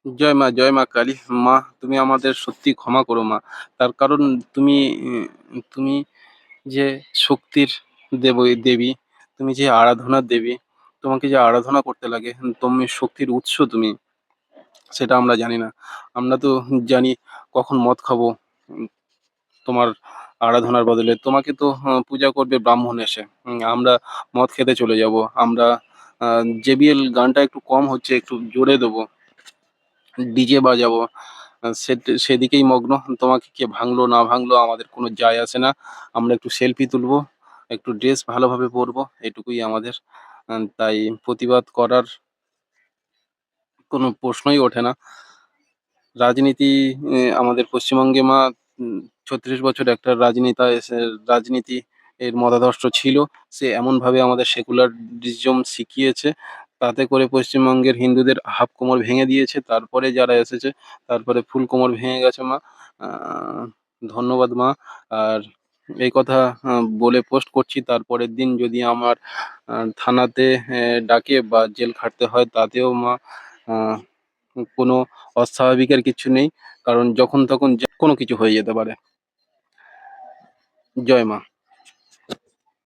জয় মা কালী। মা তুমি আমাদের সত্যি ক্ষমা করো মা। তার কারণ তুমি তুমি যে শক্তির দেবী, তুমি যে আরাধনার দেবী, তোমাকে যে আরাধনা করতে লাগে, তুমি শক্তির উৎস তুমি, সেটা আমরা জানি না। আমরা তো জানি কখন মদ খাবো তোমার আরাধনার বদলে। তোমাকে তো পূজা করবে ব্রাহ্মণ এসে। আমরা মদ খেতে চলে যাবো। আমরা আ JBL গানটা একটু কম হচ্ছে, একটু জোরে দেবো। ডিজে বাজাবো। সেদিকেই মগ্ন। তোমাকে কে ভাঙলো না ভাঙলো আমাদের কোনো যায় আসে না। আমরা একটু সেলফি তুলবো, একটু ড্রেস ভালোভাবে পরবো, এটুকুই আমাদের। তাই প্রতিবাদ করার কোনো প্রশ্নই ওঠে না। রাজনীতি আমাদের পশ্চিমবঙ্গে মা ৩৬ বছর একটা রাজনেতা এসে রাজনীতি এর মতাদর্শ ছিল। সে এমনভাবে আমাদের সেকুলারিজম শিখিয়েছে, তাতে করে পশ্চিমবঙ্গের হিন্দুদের হাফ কোমর ভেঙে দিয়েছে। তারপরে যারা এসেছে, তারপরে ফুল কোমর ভেঙে গেছে মা। আ ধন্যবাদ মা। আর এই কথা বলে পোস্ট করছি, তারপরের দিন যদি আমার থানাতে ডাকে বা জেল খাটতে হয় তাতেও মা আ কোনো অস্বাভাবিকের কিচ্ছু নেই। কারণ যখন তখন যেকোনো কিছু হয়ে যেতে পারে। জয় মা।